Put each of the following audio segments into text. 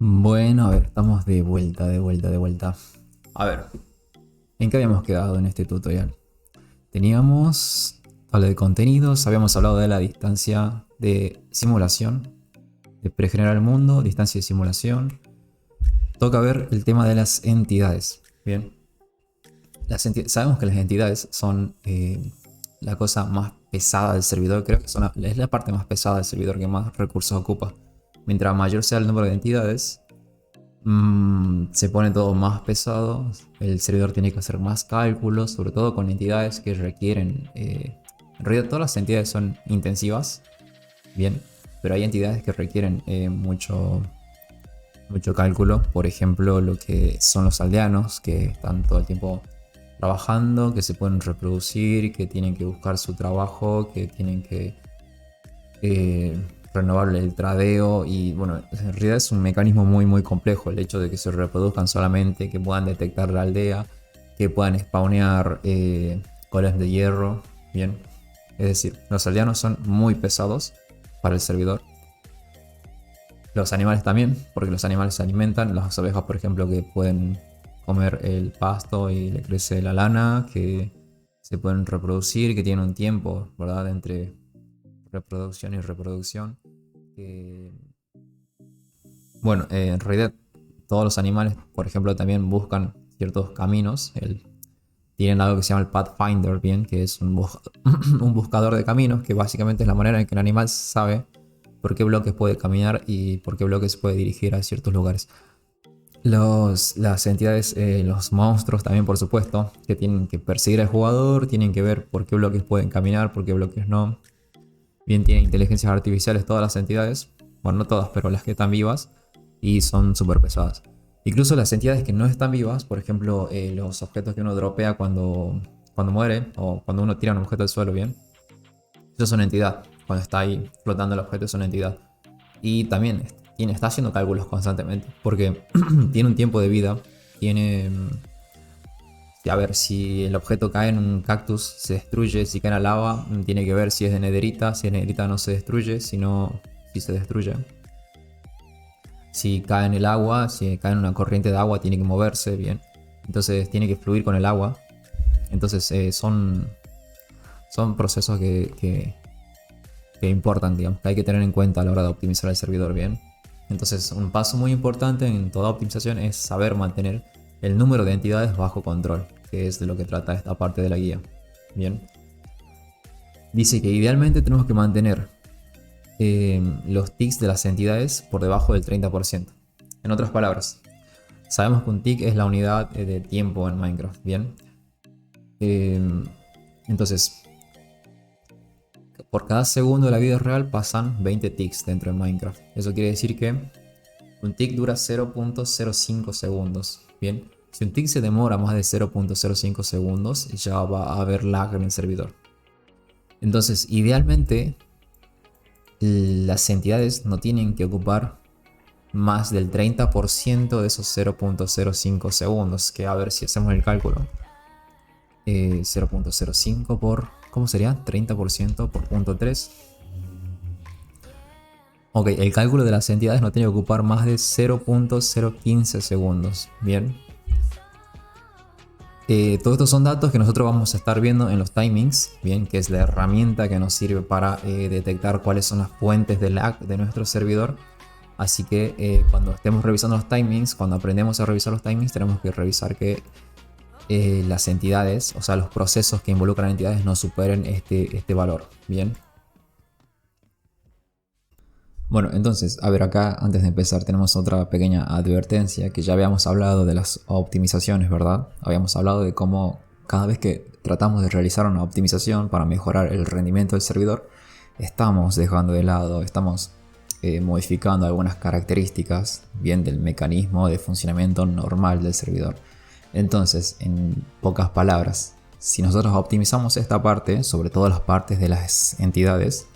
Bueno, a ver, estamos de vuelta. A ver, ¿en qué habíamos quedado en este tutorial? Teníamos tabla de contenidos, habíamos hablado de la distancia de simulación, de pregenerar el mundo, distancia de simulación. Toca ver el tema de las entidades. Bien, sabemos que las entidades son la cosa más pesada del servidor, creo que es la parte más pesada del servidor que más recursos ocupa. Mientras mayor sea el número de entidades, se pone todo más pesado, el servidor tiene que hacer más cálculos, sobre todo con entidades que requieren... en realidad todas las entidades son intensivas, bien, pero hay entidades que requieren mucho cálculo, por ejemplo lo que son los aldeanos, que están todo el tiempo trabajando, que se pueden reproducir, que tienen que buscar su trabajo, que tienen que renovar el tradeo y bueno, en realidad es un mecanismo muy complejo el hecho de que se reproduzcan solamente, que puedan detectar la aldea, que puedan spawnear golems de hierro, bien, es decir, los aldeanos son muy pesados para el servidor. Los animales también, porque los animales se alimentan, las ovejas por ejemplo que pueden comer el pasto y le crece la lana, que se pueden reproducir, que tienen un tiempo, ¿verdad?, entre reproducción y reproducción. Que, bueno, en realidad todos los animales, por ejemplo, también buscan ciertos caminos. Tienen algo que se llama el Pathfinder, bien, que es un buscador de caminos, que básicamente es la manera en que el animal sabe por qué bloques puede caminar y por qué bloques puede dirigir a ciertos lugares. Las entidades, los monstruos también por supuesto, que tienen que perseguir al jugador, tienen que ver por qué bloques pueden caminar, por qué bloques no. Bien, tienen inteligencias artificiales todas las entidades, bueno, no todas, pero las que están vivas, y son súper pesadas. Incluso las entidades que no están vivas, por ejemplo, los objetos que uno dropea cuando muere, o cuando uno tira un objeto al suelo, bien, eso es una entidad. Cuando está ahí flotando el objeto es una entidad. Y también está haciendo cálculos constantemente, porque tiene un tiempo de vida, tiene... A ver, si el objeto cae en un cactus, se destruye. Si cae en la lava, tiene que ver si es de nederita. Si es nederita, no se destruye, sino si se destruye. Si cae en el agua, si cae en una corriente de agua, tiene que moverse bien. Entonces tiene que fluir con el agua. Entonces son procesos que importan, digamos, que hay que tener en cuenta a la hora de optimizar el servidor bien. Entonces un paso muy importante en toda optimización es saber mantener el número de entidades bajo control, que es de lo que trata esta parte de la guía. Bien. Dice que idealmente tenemos que mantener los ticks de las entidades por debajo del 30%. En otras palabras, sabemos que un tick es la unidad de tiempo en Minecraft, ¿bien? Entonces, por cada segundo de la vida real pasan 20 ticks dentro de Minecraft. Eso quiere decir que un tick dura 0.05 segundos, ¿bien? Si un tick se demora más de 0.05 segundos, ya va a haber lag en el servidor. Entonces, idealmente, las entidades no tienen que ocupar más del 30% de esos 0.05 segundos. Que a ver si hacemos el cálculo. 0.05 por... ¿Cómo sería? 30% por 0.3. Ok, el cálculo de las entidades no tiene que ocupar más de 0.015 segundos. Bien. Todos estos son datos que nosotros vamos a estar viendo en los timings, bien, que es la herramienta que nos sirve para detectar cuáles son las fuentes de lag de nuestro servidor. Así que cuando estemos revisando los timings, cuando aprendemos a revisar los timings, tenemos que revisar que las entidades, o sea, los procesos que involucran entidades no superen este valor, bien. Bueno, entonces, a ver acá, antes de empezar, tenemos otra pequeña advertencia, que ya habíamos hablado de las optimizaciones, ¿verdad? Habíamos hablado de cómo cada vez que tratamos de realizar una optimización para mejorar el rendimiento del servidor, estamos dejando de lado, estamos modificando algunas características, bien, del mecanismo de funcionamiento normal del servidor. Entonces, en pocas palabras, si nosotros optimizamos esta parte, sobre todo las partes de las entidades,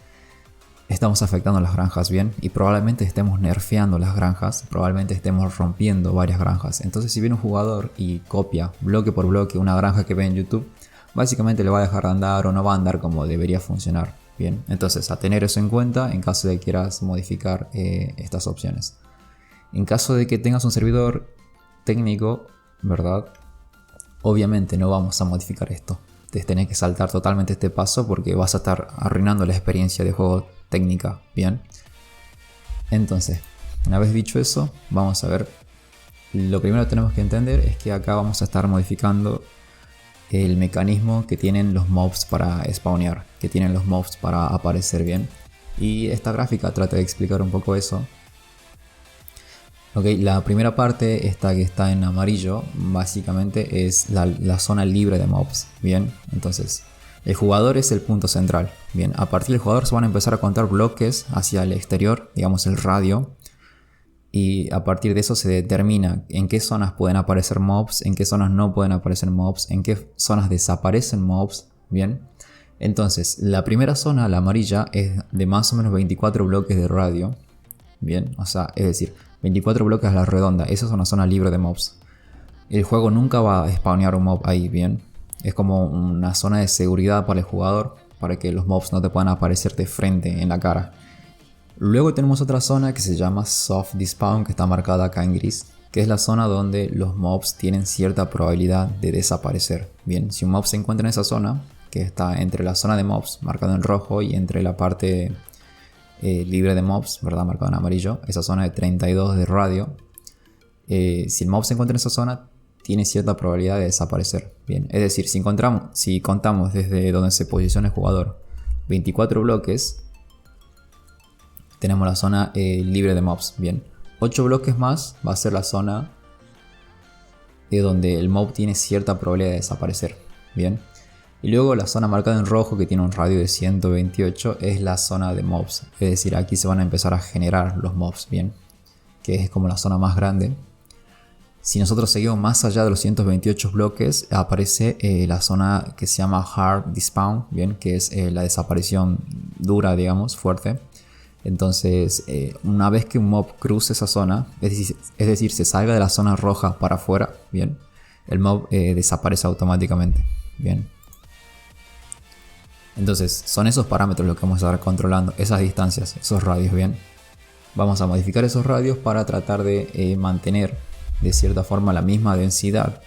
estamos afectando las granjas, bien, y probablemente estemos nerfeando las granjas, probablemente estemos rompiendo varias granjas. Entonces, si viene un jugador y copia bloque por bloque una granja que ve en YouTube, básicamente le va a dejar de andar o no va a andar como debería funcionar, bien. Entonces, a tener eso en cuenta en caso de que quieras modificar estas opciones. En caso de que tengas un servidor técnico, ¿verdad? Obviamente no vamos a modificar esto. Te tenés que saltar totalmente este paso porque vas a estar arruinando la experiencia de juego técnica, ¿bien? Entonces, una vez dicho eso, vamos a ver. Lo primero que tenemos que entender es que acá vamos a estar modificando el mecanismo que tienen los mobs para spawnear, que tienen los mobs para aparecer, bien. Y esta gráfica trata de explicar un poco eso. Ok, la primera parte, esta que está en amarillo, básicamente es la zona libre de mobs, bien. Entonces, el jugador es el punto central, bien. A partir del jugador se van a empezar a contar bloques hacia el exterior, digamos el radio. Y a partir de eso se determina en qué zonas pueden aparecer mobs, en qué zonas no pueden aparecer mobs, en qué zonas desaparecen mobs, bien. Entonces, la primera zona, la amarilla, es de más o menos 24 bloques de radio, bien. O sea, es decir, 24 bloques a la redonda, esa es una zona libre de mobs. El juego nunca va a spawnear un mob ahí, bien. Es como una zona de seguridad para el jugador, para que los mobs no te puedan aparecer de frente en la cara. Luego tenemos otra zona que se llama Soft Despawn, que está marcada acá en gris, que es la zona donde los mobs tienen cierta probabilidad de desaparecer. Bien, si un mob se encuentra en esa zona, que está entre la zona de mobs, marcado en rojo, y entre la parte libre de mobs, ¿verdad? Marcado en amarillo, esa zona de 32 de radio, si el mob se encuentra en esa zona, tiene cierta probabilidad de desaparecer. Bien, es decir, si contamos desde donde se posiciona el jugador 24 bloques, tenemos la zona libre de mobs, bien. 8 bloques más va a ser la zona donde el mob tiene cierta probabilidad de desaparecer, bien. Y luego la zona marcada en rojo, que tiene un radio de 128, es la zona de mobs. Es decir, aquí se van a empezar a generar los mobs, bien. Que es como la zona más grande. Si nosotros seguimos más allá de los 128 bloques, aparece la zona que se llama Hard Despawn, bien, que es la desaparición dura, digamos, fuerte. Entonces, una vez que un mob cruce esa zona, es decir, se salga de la zona roja para afuera, bien, el mob desaparece automáticamente, bien. Entonces, son esos parámetros los que vamos a estar controlando, esas distancias, esos radios, bien. Vamos a modificar esos radios para tratar de mantener de cierta forma la misma densidad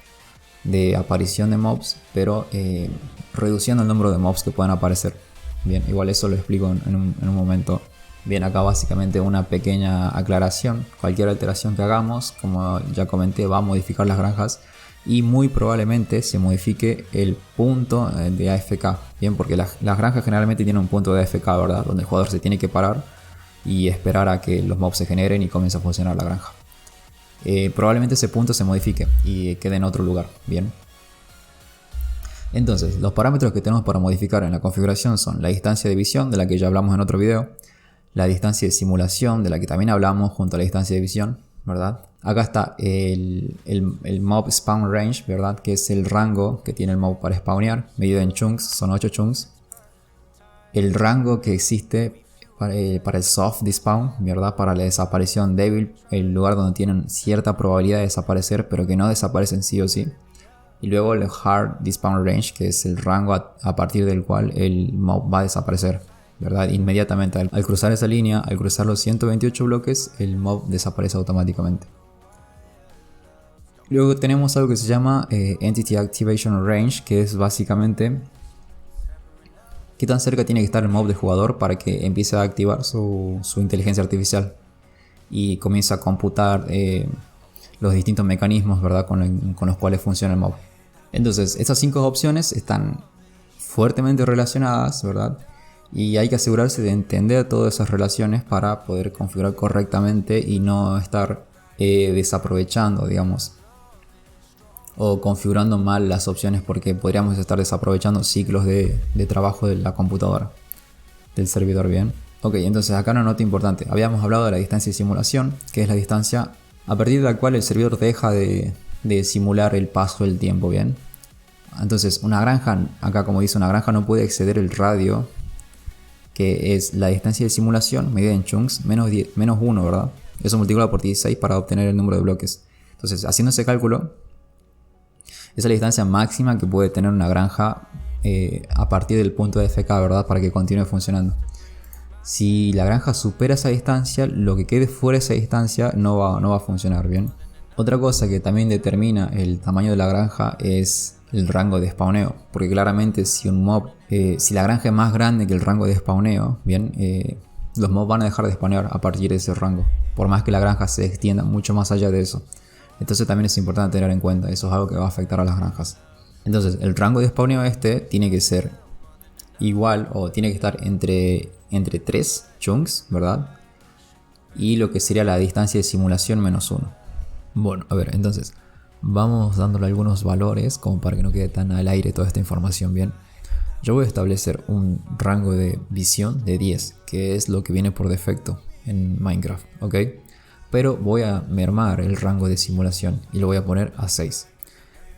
de aparición de mobs, pero reduciendo el número de mobs que puedan aparecer. Bien, igual eso lo explico en un momento. Bien, acá básicamente una pequeña aclaración. Cualquier alteración que hagamos, como ya comenté, va a modificar las granjas y muy probablemente se modifique el punto de AFK. Bien, porque las granjas generalmente tienen un punto de AFK, ¿verdad? Donde el jugador se tiene que parar y esperar a que los mobs se generen y comience a funcionar la granja. Probablemente ese punto se modifique y quede en otro lugar. Bien. Entonces, los parámetros que tenemos para modificar en la configuración son la distancia de visión, de la que ya hablamos en otro video, la distancia de simulación, de la que también hablamos junto a la distancia de visión, ¿verdad? Acá está el mob spawn range, ¿verdad? Que es el rango que tiene el mob para spawnear, medido en chunks, son 8 chunks. El rango que existe para el soft despawn, ¿verdad? Para la desaparición débil, el lugar donde tienen cierta probabilidad de desaparecer, pero que no desaparecen sí o sí. Y luego el hard despawn range, que es el rango a partir del cual el mob va a desaparecer, ¿verdad? Inmediatamente al cruzar esa línea, al cruzar los 128 bloques, el mob desaparece automáticamente. Luego tenemos algo que se llama Entity Activation Range, que es básicamente qué tan cerca tiene que estar el mob del jugador para que empiece a activar su inteligencia artificial y comience a computar los distintos mecanismos, ¿verdad? Con los cuales funciona el mob. Entonces, estas 5 opciones están fuertemente relacionadas, ¿verdad? Y hay que asegurarse de entender todas esas relaciones para poder configurar correctamente y no estar desaprovechando, digamos, o configurando mal las opciones, porque podríamos estar desaprovechando ciclos de trabajo de la computadora, del servidor, bien. Ok, entonces acá una nota importante. Habíamos hablado de la distancia de simulación, que es la distancia a partir de la cual el servidor deja de simular el paso del tiempo, bien. Entonces una granja, acá como dice, una granja no puede exceder el radio, que es la distancia de simulación medida en chunks, menos 1, ¿verdad? Eso multiplicado por 16 para obtener el número de bloques. Entonces, haciendo ese cálculo, esa es la distancia máxima que puede tener una granja a partir del punto de AFK, ¿verdad? Para que continúe funcionando. Si la granja supera esa distancia, lo que quede fuera de esa distancia no va a funcionar bien. Otra cosa que también determina el tamaño de la granja es el rango de spawneo, porque claramente si un mob, si la granja es más grande que el rango de spawneo, bien, los mobs van a dejar de spawnear a partir de ese rango, por más que la granja se extienda mucho más allá de eso. Entonces también es importante tener en cuenta, eso es algo que va a afectar a las granjas. Entonces el rango de spawneo tiene que ser igual o tiene que estar entre 3 chunks, ¿verdad? Y lo que sería la distancia de simulación menos 1. Bueno, a ver, entonces vamos dándole algunos valores como para que no quede tan al aire toda esta información bien. Yo voy a establecer un rango de visión de 10, que es lo que viene por defecto en Minecraft, ¿ok? Pero voy a mermar el rango de simulación y lo voy a poner a 6.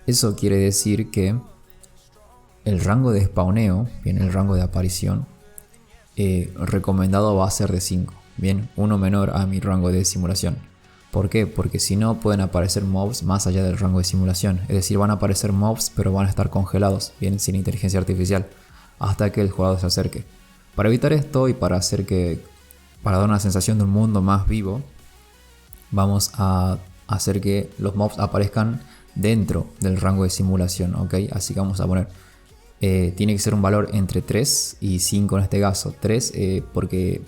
Eso quiere decir que el rango de spawneo, bien, el rango de aparición, recomendado va a ser de 5, bien, uno menor a mi rango de simulación. ¿Por qué? Porque si no pueden aparecer mobs más allá del rango de simulación, es decir, van a aparecer mobs pero van a estar congelados, bien, sin inteligencia artificial, hasta que el jugador se acerque. Para evitar esto y para dar una sensación de un mundo más vivo, vamos a hacer que los mobs aparezcan dentro del rango de simulación, ¿ok? Así que vamos a poner, tiene que ser un valor entre 3 y 5 en este caso. 3 porque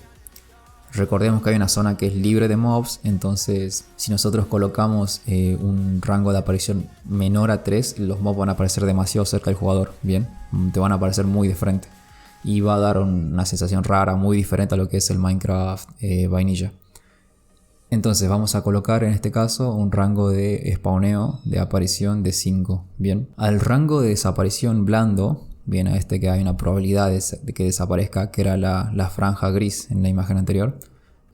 recordemos que hay una zona que es libre de mobs, entonces si nosotros colocamos un rango de aparición menor a 3, los mobs van a aparecer demasiado cerca del jugador, bien, te van a aparecer muy de frente y va a dar una sensación rara, muy diferente a lo que es el Minecraft Vanilla. Entonces vamos a colocar en este caso un rango de spawneo de aparición de 5, bien. Al rango de desaparición blando, bien, a que hay una probabilidad de que desaparezca, que era la franja gris en la imagen anterior,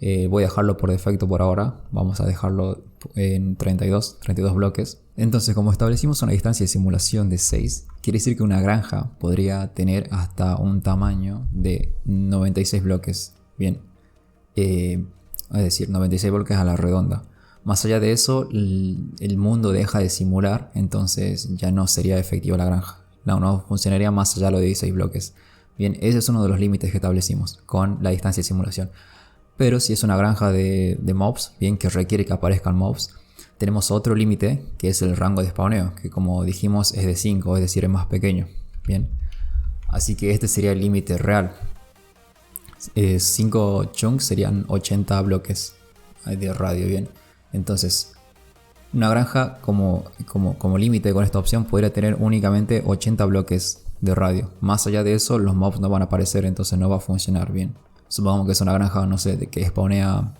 voy a dejarlo por defecto por ahora, vamos a dejarlo en 32 bloques. Entonces, como establecimos una distancia de simulación de 6, quiere decir que una granja podría tener hasta un tamaño de 96 bloques, bien. Es decir, 96 bloques a la redonda. Más allá de eso, el mundo deja de simular, entonces ya no sería efectiva la granja. No funcionaría más allá de los 16 bloques. Bien, ese es uno de los límites que establecimos con la distancia de simulación. Pero si es una granja de mobs, bien, que requiere que aparezcan mobs, tenemos otro límite que es el rango de spawneo, que como dijimos es de 5, es decir, es más pequeño. Bien, así que este sería el límite real. 5 chunks serían 80 bloques de radio, bien. Entonces, una granja como límite con esta opción podría tener únicamente 80 bloques de radio. Más allá de eso, los mobs no van a aparecer, entonces no va a funcionar bien. Supongamos que es una granja, no sé, de que spawnea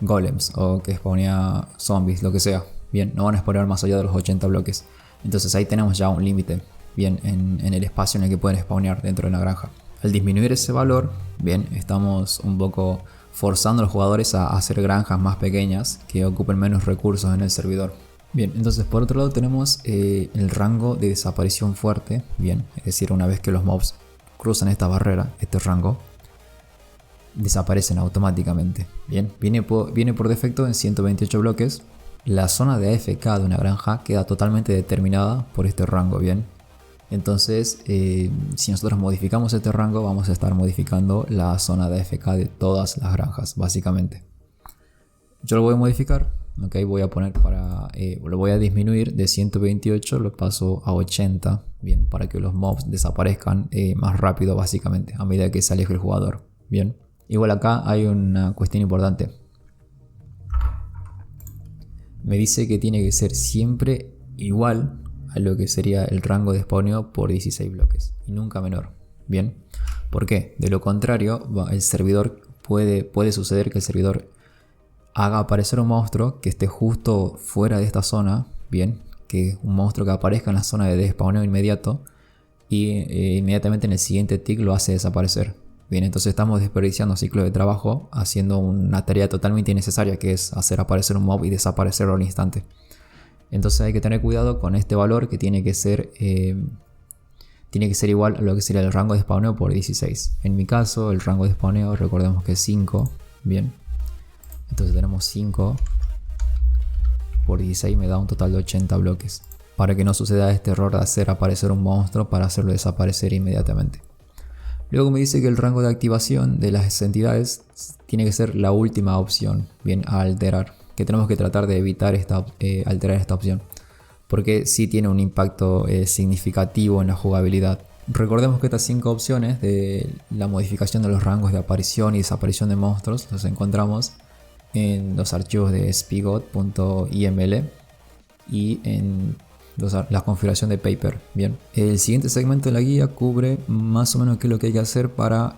golems o que spawnea zombies, lo que sea. Bien, no van a spawnear más allá de los 80 bloques. Entonces ahí tenemos ya un límite, bien, en el espacio en el que pueden spawnear dentro de una granja. Al disminuir ese valor, bien, estamos un poco forzando a los jugadores a hacer granjas más pequeñas que ocupen menos recursos en el servidor. Bien, entonces por otro lado tenemos el rango de desaparición fuerte, bien, es decir, una vez que los mobs cruzan esta barrera, este rango, desaparecen automáticamente. Bien, viene por defecto en 128 bloques. La zona de AFK de una granja queda totalmente determinada por este rango, bien. Entonces, si nosotros modificamos este rango, vamos a estar modificando la zona de AFK de todas las granjas, básicamente. Yo lo voy a modificar, ¿ok? Voy a poner lo voy a disminuir de 128, lo paso a 80, bien, para que los mobs desaparezcan más rápido, básicamente, a medida que se aleje el jugador, bien. Igual acá hay una cuestión importante. Me dice que tiene que ser siempre igual a lo que sería el rango de spawneo por 16 bloques y nunca menor. Bien, ¿por qué? De lo contrario, el servidor puede suceder que el servidor haga aparecer un monstruo que esté justo fuera de esta zona, bien, que un monstruo que aparezca en la zona de despawneo inmediato y inmediatamente en el siguiente tick lo hace desaparecer. Bien, entonces estamos desperdiciando ciclo de trabajo haciendo una tarea totalmente innecesaria, que es hacer aparecer un mob y desaparecerlo al instante. Entonces hay que tener cuidado con este valor que tiene que ser igual a lo que sería el rango de spawneo por 16. En mi caso el rango de spawneo recordemos que es 5. Bien, entonces tenemos 5 por 16 me da un total de 80 bloques. Para que no suceda este error de hacer aparecer un monstruo para hacerlo desaparecer inmediatamente. Luego me dice que el rango de activación de las entidades tiene que ser la última opción, bien, a alterar. Que tenemos que tratar de evitar alterar esta opción. Porque sí tiene un impacto significativo en la jugabilidad. Recordemos que estas 5 opciones de la modificación de los rangos de aparición y desaparición de monstruos los encontramos en los archivos de spigot.iml y en la configuración de Paper. Bien, el siguiente segmento de la guía cubre más o menos qué es lo que hay que hacer para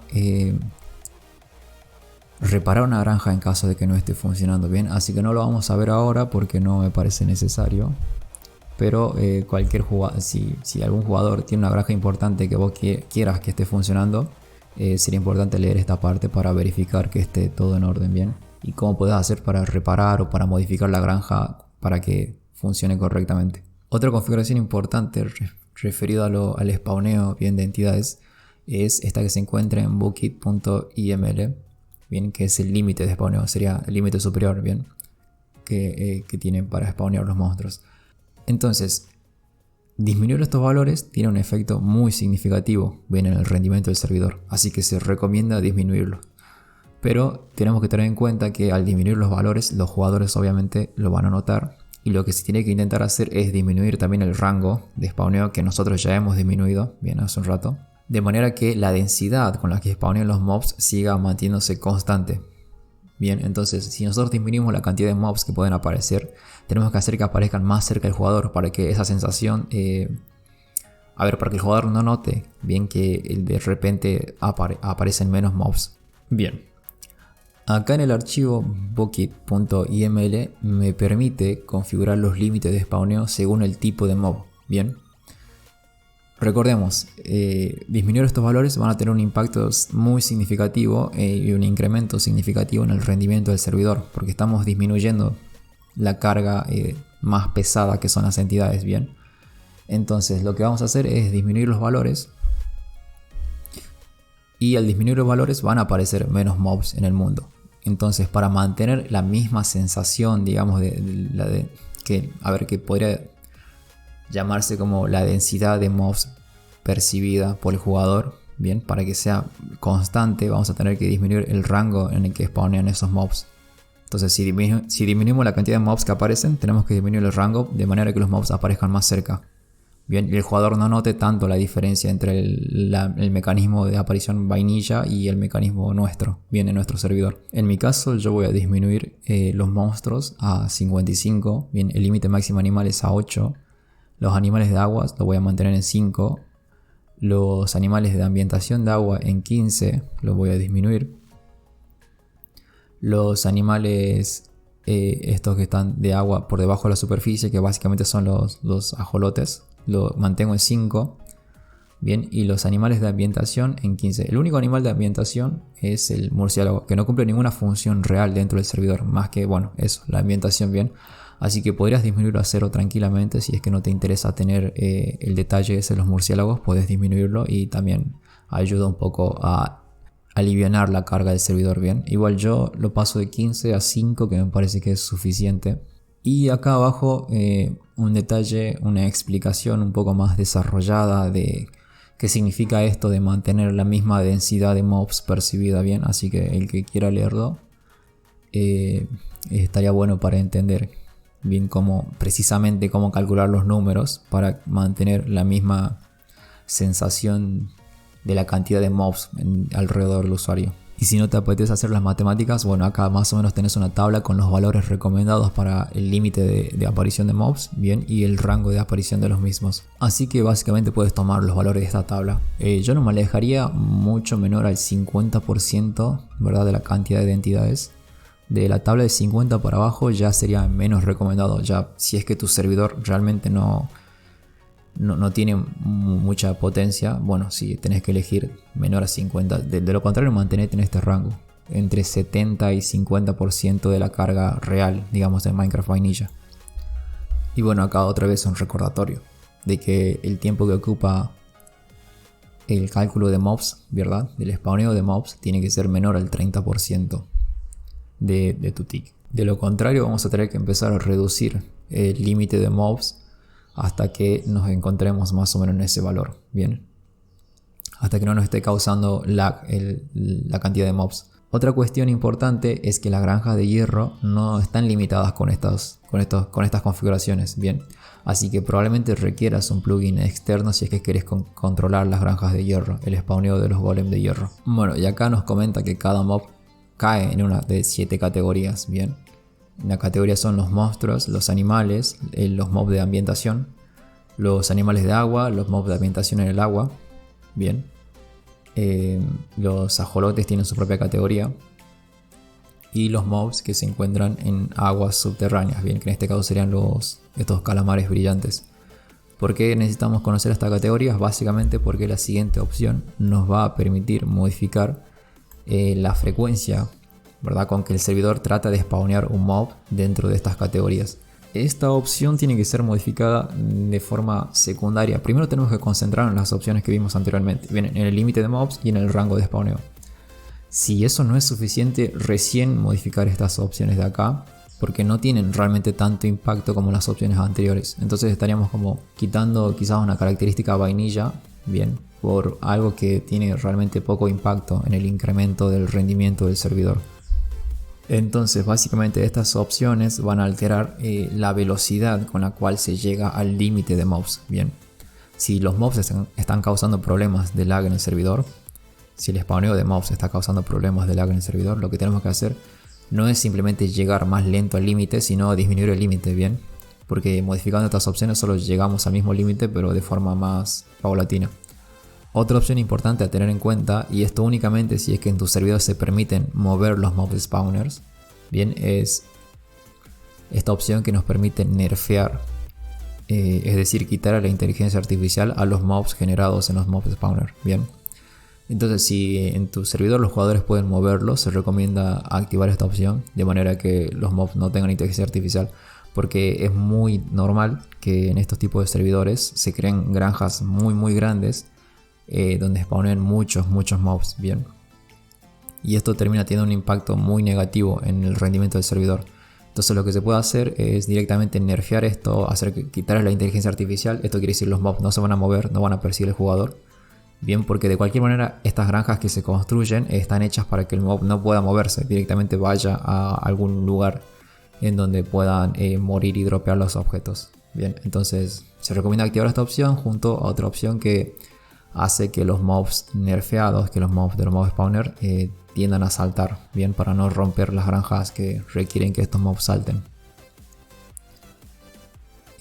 reparar una granja en caso de que no esté funcionando bien. Así que no lo vamos a ver ahora porque no me parece necesario. Pero cualquier jugador, si algún jugador tiene una granja importante que vos quieras que esté funcionando, sería importante leer esta parte para verificar que esté todo en orden bien. Y cómo puedes hacer para reparar o para modificar la granja para que funcione correctamente. Otra configuración importante referida al spawneo bien de entidades es esta que se encuentra en bookit.iml, bien, que es el límite de spawneo, sería el límite superior, bien, que tienen para spawnear los monstruos. Entonces, disminuir estos valores tiene un efecto muy significativo bien en el rendimiento del servidor, así que se recomienda disminuirlo. Pero tenemos que tener en cuenta que al disminuir los valores, los jugadores obviamente lo van a notar, y lo que se tiene que intentar hacer es disminuir también el rango de spawneo que nosotros ya hemos disminuido bien hace un rato, de manera que la densidad con la que spawnean los mobs siga manteniéndose constante. Bien, entonces si nosotros disminuimos la cantidad de mobs que pueden aparecer, tenemos que hacer que aparezcan más cerca del jugador para que esa sensación, para que el jugador no note bien que de repente aparecen menos mobs. Bien, acá en el archivo bucket.iml me permite configurar los límites de spawneo según el tipo de mob. Bien, recordemos, disminuir estos valores van a tener un impacto muy significativo y un incremento significativo en el rendimiento del servidor, porque estamos disminuyendo la carga más pesada que son las entidades. Bien, entonces lo que vamos a hacer es disminuir los valores, y al disminuir los valores van a aparecer menos mobs en el mundo. Entonces, para mantener la misma sensación, digamos, que podría llamarse como la densidad de mobs percibida por el jugador, bien, para que sea constante, vamos a tener que disminuir el rango en el que spawnean esos mobs. Entonces, si disminuimos la cantidad de mobs que aparecen, tenemos que disminuir el rango de manera que los mobs aparezcan más cerca. Bien, y el jugador no note tanto la diferencia entre el mecanismo de aparición vainilla y el mecanismo nuestro, bien, en nuestro servidor. En mi caso, yo voy a disminuir los monstruos a 55, bien, el límite máximo animal es a 8. Los animales de agua los voy a mantener en 5. Los animales de ambientación de agua en 15 los voy a disminuir. Los animales estos que están de agua por debajo de la superficie, que básicamente son los ajolotes, lo mantengo en 5. Bien, y los animales de ambientación en 15. El único animal de ambientación es el murciélago, que no cumple ninguna función real dentro del servidor, más que, bueno, eso, la ambientación, bien. Así que podrías disminuirlo a 0 tranquilamente. Si es que no te interesa tener el detalle ese de los murciélagos, puedes disminuirlo y también ayuda un poco a alivianar la carga del servidor. Bien, igual yo lo paso de 15 a 5, que me parece que es suficiente. Y acá abajo un detalle, una explicación un poco más desarrollada de qué significa esto de mantener la misma densidad de mobs percibida. Bien, así que el que quiera leerlo estaría bueno para entender bien precisamente cómo calcular los números para mantener la misma sensación de la cantidad de mobs alrededor del usuario. Y si no te apetece hacer las matemáticas, bueno, acá más o menos tenés una tabla con los valores recomendados para el límite de aparición de mobs, bien, y el rango de aparición de los mismos. Así que básicamente puedes tomar los valores de esta tabla. Yo no me alejaría mucho menor al 50%, ¿verdad?, de la cantidad de entidades. De la tabla de 50 para abajo ya sería menos recomendado, ya si es que tu servidor realmente no tiene mucha potencia. Bueno, si tenés que elegir menor a 50, de lo contrario mantenete en este rango, entre 70 y 50% de la carga real, digamos, de Minecraft Vanilla. Y bueno, acá otra vez un recordatorio de que el tiempo que ocupa el cálculo de mobs, ¿verdad?, del spawneo de mobs, tiene que ser menor al 30% de tu tick. De lo contrario, vamos a tener que empezar a reducir el límite de mobs hasta que nos encontremos más o menos en ese valor. Bien, hasta que no nos esté causando lag la cantidad de mobs. Otra cuestión importante es que las granjas de hierro no están limitadas con estas configuraciones, bien. Así que probablemente requieras un plugin externo si es que querés controlar las granjas de hierro, el spawneo de los golems de hierro. Bueno, y acá nos comenta que cada mob cae en una de 7 categorías, bien. Una categoría son los monstruos, los animales, los mobs de ambientación, los animales de agua, los mobs de ambientación en el agua, bien. Los ajolotes tienen su propia categoría. Y los mobs que se encuentran en aguas subterráneas, bien, que en este caso serían estos calamares brillantes. ¿Por qué necesitamos conocer estas categorías? Básicamente porque la siguiente opción nos va a permitir modificar la frecuencia, ¿verdad?, con que el servidor trata de spawnear un mob dentro de estas categorías. Esta opción tiene que ser modificada de forma secundaria. Primero tenemos que concentrarnos en las opciones que vimos anteriormente, bien, en el límite de mobs y en el rango de spawneo. Si eso no es suficiente, recién modificar estas opciones de acá, porque no tienen realmente tanto impacto como las opciones anteriores. Entonces estaríamos como quitando quizás una característica vainilla, bien, por algo que tiene realmente poco impacto en el incremento del rendimiento del servidor. Entonces básicamente estas opciones van a alterar la velocidad con la cual se llega al límite de mobs. Bien, si los mobs están causando problemas de lag en el servidor, si el spawneo de mobs está causando problemas de lag en el servidor, lo que tenemos que hacer no es simplemente llegar más lento al límite, sino disminuir el límite, bien, porque modificando estas opciones solo llegamos al mismo límite pero de forma más paulatina. Otra opción importante a tener en cuenta, y esto únicamente si es que en tu servidor se permiten mover los mob spawners, bien, es esta opción que nos permite nerfear, es decir, quitar a la inteligencia artificial a los mobs generados en los mob spawners, bien. Entonces si en tu servidor los jugadores pueden moverlos, se recomienda activar esta opción de manera que los mobs no tengan inteligencia artificial, porque es muy normal que en estos tipos de servidores se creen granjas muy grandes donde spawnen muchos mobs, bien, y esto termina teniendo un impacto muy negativo en el rendimiento del servidor. Entonces lo que se puede hacer es directamente nerfear esto, quitar la inteligencia artificial. Esto quiere decir los mobs no se van a mover, no van a perseguir al jugador, bien, porque de cualquier manera estas granjas que se construyen están hechas para que el mob no pueda moverse, directamente vaya a algún lugar en donde puedan morir y dropear los objetos. Bien, entonces se recomienda activar esta opción junto a otra opción que hace que los mobs nerfeados, que los mobs de los mob spawner tiendan a saltar, bien, para no romper las granjas que requieren que estos mobs salten.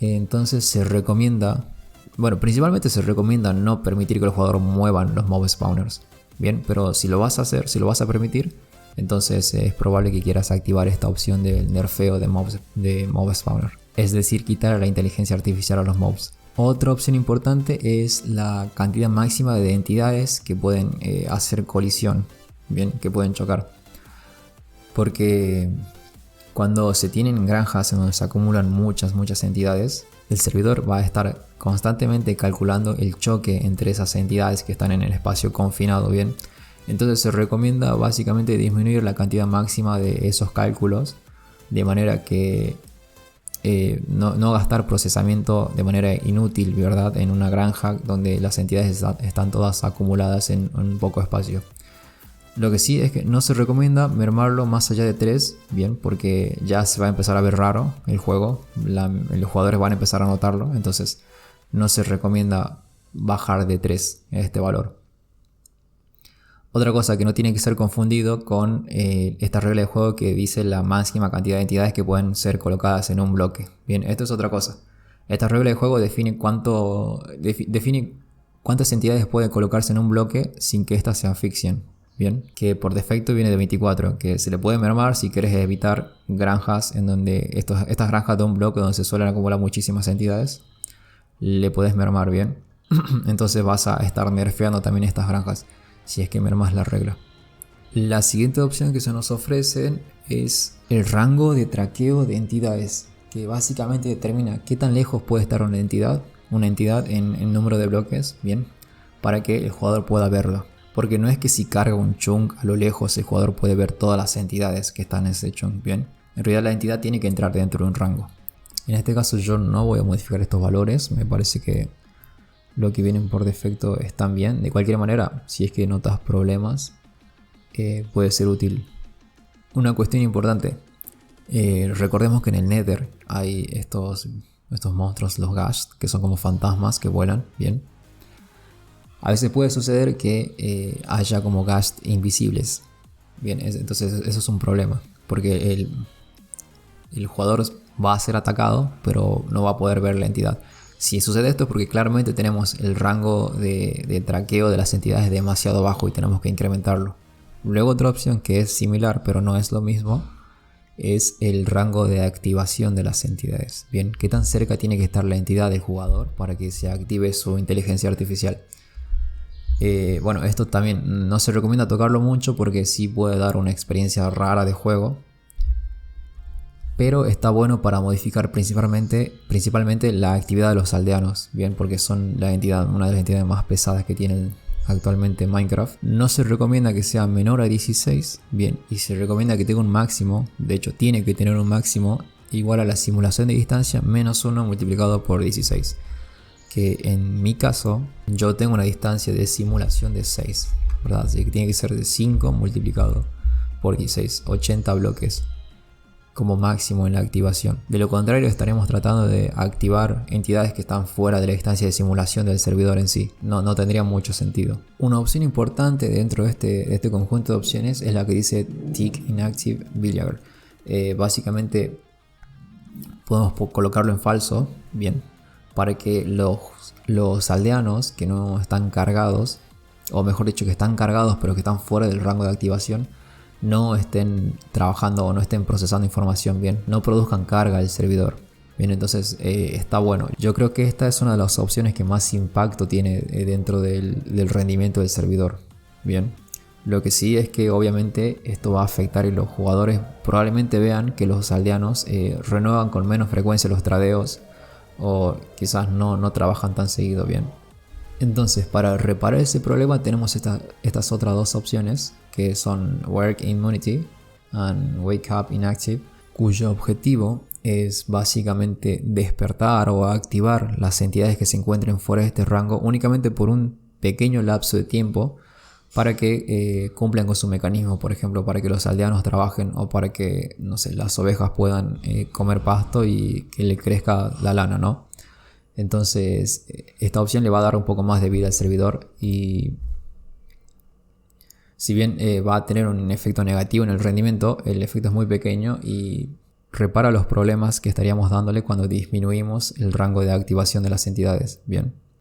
Entonces se recomienda, bueno, principalmente se recomienda no permitir que los jugadores muevan los mob spawners, bien, pero si lo vas a hacer, si lo vas a permitir, entonces es probable que quieras activar esta opción del nerfeo de mob spawner, es decir, quitar la inteligencia artificial a los mobs. Otra opción importante es la cantidad máxima de entidades que pueden hacer colisión, bien, que pueden chocar. Porque cuando se tienen granjas en donde se acumulan muchas entidades, el servidor va a estar constantemente calculando el choque entre esas entidades que están en el espacio confinado, bien. Entonces se recomienda básicamente disminuir la cantidad máxima de esos cálculos, de manera que no gastar procesamiento de manera inútil, ¿verdad?, en una granja donde las entidades están todas acumuladas en un poco espacio. Lo que sí es que no se recomienda mermarlo más allá de 3, bien, porque ya se va a empezar a ver raro el juego, los jugadores van a empezar a notarlo, entonces no se recomienda bajar de 3 este valor. Otra cosa que no tiene que ser confundido con esta regla de juego que dice la máxima cantidad de entidades que pueden ser colocadas en un bloque. Bien, esto es otra cosa. Esta regla de juego define cuántas entidades pueden colocarse en un bloque sin que éstas se asfixien. Bien, que por defecto viene de 24, que se le puede mermar si quieres evitar granjas en donde estas granjas de un bloque donde se suelen acumular muchísimas entidades, le puedes mermar, bien. Entonces vas a estar nerfeando también estas granjas si es que mermas la regla. La siguiente opción que se nos ofrece es el rango de traqueo de entidades, que básicamente determina qué tan lejos puede estar una entidad en número de bloques, bien, para que el jugador pueda verlo. Porque no es que si carga un chunk a lo lejos el jugador puede ver todas las entidades que están en ese chunk, bien. En realidad la entidad tiene que entrar dentro de un rango. En este caso yo no voy a modificar estos valores, me parece que lo que vienen por defecto están bien. De cualquier manera, si es que notas problemas, puede ser útil. Una cuestión importante, recordemos que en el Nether hay estos monstruos, los Ghast, que son como fantasmas que vuelan, bien. A veces puede suceder que haya como Ghast invisibles. Bien, entonces eso es un problema, porque el jugador va a ser atacado, pero no va a poder ver la entidad. Si sucede esto es porque claramente tenemos el rango de traqueo de las entidades demasiado bajo y tenemos que incrementarlo. Luego otra opción que es similar, pero no es lo mismo, es el rango de activación de las entidades. Bien, ¿qué tan cerca tiene que estar la entidad del jugador para que se active su inteligencia artificial? Bueno, esto también no se recomienda tocarlo mucho porque sí puede dar una experiencia rara de juego. Pero está bueno para modificar principalmente la actividad de los aldeanos, bien, porque son una de las entidades más pesadas que tienen actualmente Minecraft. No se recomienda que sea menor a 16, bien, y se recomienda que tenga un máximo, de hecho tiene que tener un máximo igual a la simulación de distancia menos 1 multiplicado por 16. Que en mi caso, yo tengo una distancia de simulación de 6, ¿verdad? Así que tiene que ser de 5 multiplicado por 16, 80 bloques como máximo en la activación. De lo contrario, estaremos tratando de activar entidades que están fuera de la distancia de simulación del servidor en sí. No tendría mucho sentido. Una opción importante dentro de este conjunto de opciones es la que dice Tick Inactive Villager. Básicamente podemos colocarlo en falso, bien, para que los aldeanos que no están cargados, o mejor dicho que están cargados pero que están fuera del rango de activación, no estén trabajando o no estén procesando información bien, no produzcan carga al servidor. Bien, entonces está bueno. Yo creo que esta es una de las opciones que más impacto tiene dentro del rendimiento del servidor. Bien, lo que sí es que obviamente esto va a afectar y los jugadores probablemente vean que los aldeanos renuevan con menos frecuencia los tradeos o quizás no trabajan tan seguido bien. Entonces, para reparar ese problema tenemos estas otras dos opciones, que son Work Immunity and Wake Up Inactive, cuyo objetivo es básicamente despertar o activar las entidades que se encuentren fuera de este rango únicamente por un pequeño lapso de tiempo para que cumplan con su mecanismo, por ejemplo, para que los aldeanos trabajen o para que, no sé, las ovejas puedan comer pasto y que le crezca la lana, ¿no? Entonces esta opción le va a dar un poco más de vida al servidor y si bien va a tener un efecto negativo en el rendimiento, el efecto es muy pequeño y repara los problemas que estaríamos dándole cuando disminuimos el rango de activación de las entidades. Bien.